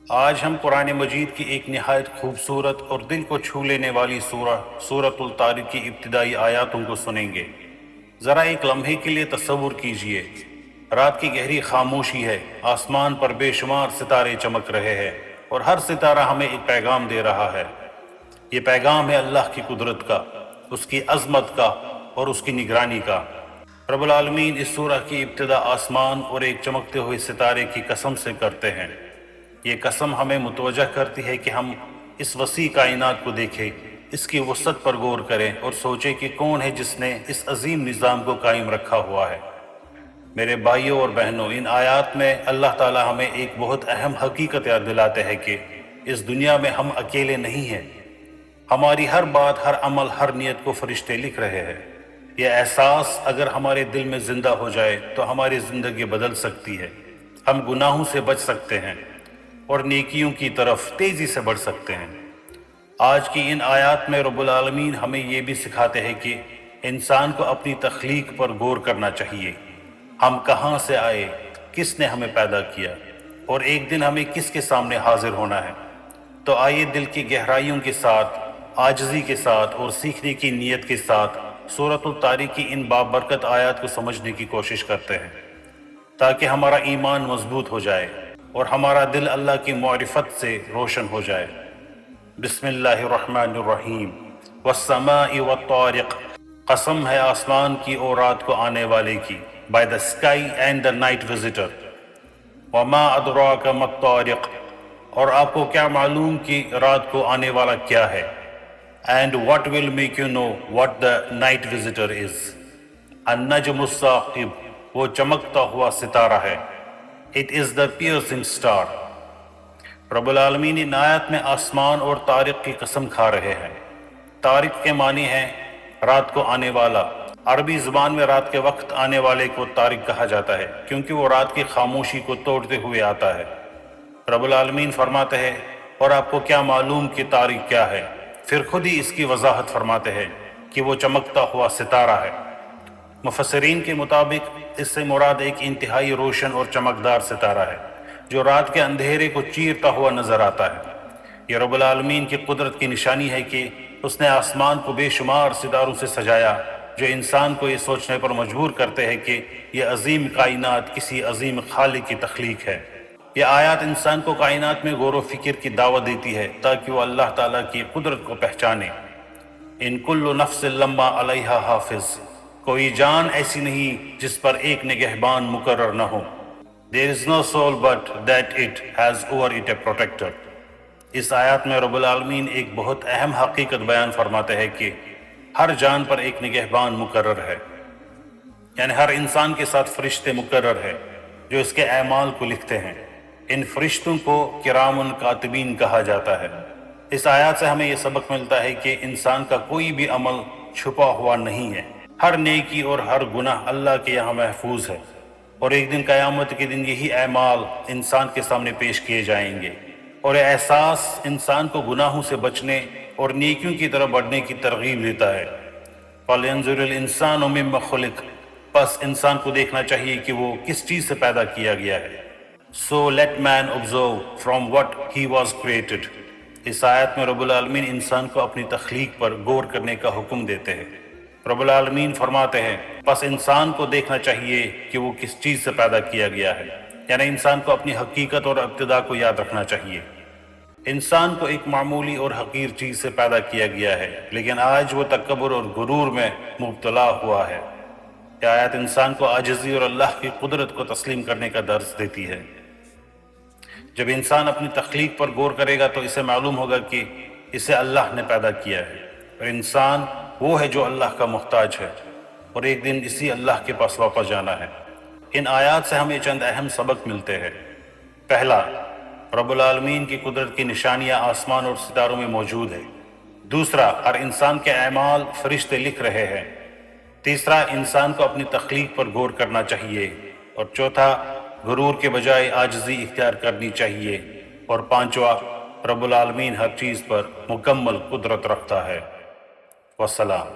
آج ہم قرآن مجید کی ایک نہایت خوبصورت اور دل کو چھو لینے والی سورۃ الطارق کی ابتدائی آیاتوں کو سنیں گے۔ ذرا ایک لمحے کے لیے تصور کیجئے، رات کی گہری خاموشی ہے، آسمان پر بے شمار ستارے چمک رہے ہیں اور ہر ستارہ ہمیں ایک پیغام دے رہا ہے۔ یہ پیغام ہے اللہ کی قدرت کا، اس کی عظمت کا اور اس کی نگرانی کا۔ رب العالمین اس سورہ کی ابتدا آسمان اور ایک چمکتے ہوئے ستارے کی قسم سے کرتے ہیں۔ یہ قسم ہمیں متوجہ کرتی ہے کہ ہم اس وسیع کائنات کو دیکھیں، اس کی وسعت پر غور کریں اور سوچیں کہ کون ہے جس نے اس عظیم نظام کو قائم رکھا ہوا ہے۔ میرے بھائیوں اور بہنوں، ان آیات میں اللہ تعالی ہمیں ایک بہت اہم حقیقت یاد دلاتے ہیں کہ اس دنیا میں ہم اکیلے نہیں ہیں۔ ہماری ہر بات، ہر عمل، ہر نیت کو فرشتے لکھ رہے ہیں۔ یہ احساس اگر ہمارے دل میں زندہ ہو جائے تو ہماری زندگی بدل سکتی ہے۔ ہم گناہوں سے بچ سکتے ہیں اور نیکیوں کی طرف تیزی سے بڑھ سکتے ہیں۔ آج کی ان آیات میں رب العالمین ہمیں یہ بھی سکھاتے ہیں کہ انسان کو اپنی تخلیق پر غور کرنا چاہیے۔ ہم کہاں سے آئے، کس نے ہمیں پیدا کیا اور ایک دن ہمیں کس کے سامنے حاضر ہونا ہے۔ تو آئیے دل کی گہرائیوں کے ساتھ، عاجزی کے ساتھ اور سیکھنے کی نیت کے ساتھ سورۃ الطارق کی ان بابرکت آیات کو سمجھنے کی کوشش کرتے ہیں، تاکہ ہمارا ایمان مضبوط ہو جائے اور ہمارا دل اللہ کی معرفت سے روشن ہو جائے۔ بسم اللہ الرحمن الرحیم۔ والسماء والطارق، قسم ہے آسمان کی اور رات کو آنے والے کی۔ by the sky and the night visitor۔ وما ادراک ما الطارق، اور آپ کو کیا معلوم کہ رات کو آنے والا کیا ہے۔ and what will make you know what the night visitor is۔ النجم ul Saqib, وہ چمکتا ہوا ستارہ ہے۔ It is the piercing star۔ رب العالمین ان آیات میں آسمان اور طارق کی قسم کھا رہے ہیں۔ طارق کے معنی ہے رات کو آنے والا۔ عربی زبان میں رات کے وقت آنے والے کو طارق کہا جاتا ہے، کیونکہ وہ رات کی خاموشی کو توڑتے ہوئے آتا ہے۔ رب العالمین فرماتے ہیں، اور آپ کو کیا معلوم کہ طارق کیا ہے؟ پھر خود ہی اس کی وضاحت فرماتے ہیں کہ وہ چمکتا ہوا ستارہ ہے۔ مفسرین کے مطابق اس سے مراد ایک انتہائی روشن اور چمکدار ستارہ ہے، جو رات کے اندھیرے کو چیرتا ہوا نظر آتا ہے۔ یہ رب العالمین کی قدرت کی نشانی ہے کہ اس نے آسمان کو بے شمار ستاروں سے سجایا، جو انسان کو یہ سوچنے پر مجبور کرتے ہیں کہ یہ عظیم کائنات کسی عظیم خالق کی تخلیق ہے۔ یہ آیات انسان کو کائنات میں غور و فکر کی دعوت دیتی ہے تاکہ وہ اللہ تعالیٰ کی قدرت کو پہچانے۔ ان کل نفس لما علیہا حافظ، کوئی جان ایسی نہیں جس پر ایک نگہبان مقرر نہ ہو۔ There is no soul but that it has over it a protector۔ اس آیات میں رب العالمین ایک بہت اہم حقیقت بیان فرماتے ہیں کہ ہر جان پر ایک نگہبان مقرر ہے، یعنی ہر انسان کے ساتھ فرشتے مقرر ہے جو اس کے اعمال کو لکھتے ہیں۔ ان فرشتوں کو کرام کاتبین کہا جاتا ہے۔ اس آیات سے ہمیں یہ سبق ملتا ہے کہ انسان کا کوئی بھی عمل چھپا ہوا نہیں ہے۔ ہر نیکی اور ہر گناہ اللہ کے یہاں محفوظ ہے، اور ایک دن قیامت کے دن یہی اعمال انسان کے سامنے پیش کیے جائیں گے، اور یہ احساس انسان کو گناہوں سے بچنے اور نیکیوں کی طرف بڑھنے کی ترغیب دیتا ہے۔ فَلْيَنظُرِ الْإِنسَانُ مِمَّ خُلِقَ، پس انسان کو دیکھنا چاہیے کہ وہ کس چیز سے پیدا کیا گیا ہے۔ So let man observe from what he was created۔ اس آیت میں رب العالمین انسان کو اپنی تخلیق پر غور کرنے کا حکم دیتے ہیں۔ رب العالمین فرماتے ہیں، پس انسان کو دیکھنا چاہیے کہ وہ کس چیز سے پیدا کیا گیا ہے، یعنی انسان کو اپنی حقیقت اور ابتدا کو یاد رکھنا چاہیے۔ انسان کو ایک معمولی اور حقیر چیز سے پیدا کیا گیا ہے، لیکن آج وہ تکبر اور غرور میں مبتلا ہوا ہے۔ یہ آیت انسان کو عاجزی اور اللہ کی قدرت کو تسلیم کرنے کا درس دیتی ہے۔ جب انسان اپنی تخلیق پر غور کرے گا تو اسے معلوم ہوگا کہ اسے اللہ نے پیدا کیا ہے، اور انسان وہ ہے جو اللہ کا محتاج ہے، اور ایک دن اسی اللہ کے پاس واپس جانا ہے۔ ان آیات سے ہمیں چند اہم سبق ملتے ہیں۔ پہلا، رب العالمین کی قدرت کی نشانیاں آسمان اور ستاروں میں موجود ہے۔ دوسرا، ہر انسان کے اعمال فرشتے لکھ رہے ہیں۔ تیسرا، انسان کو اپنی تخلیق پر غور کرنا چاہیے۔ اور چوتھا، غرور کے بجائے عاجزی اختیار کرنی چاہیے۔ اور پانچواں، رب العالمین ہر چیز پر مکمل قدرت رکھتا ہے۔ والسلام۔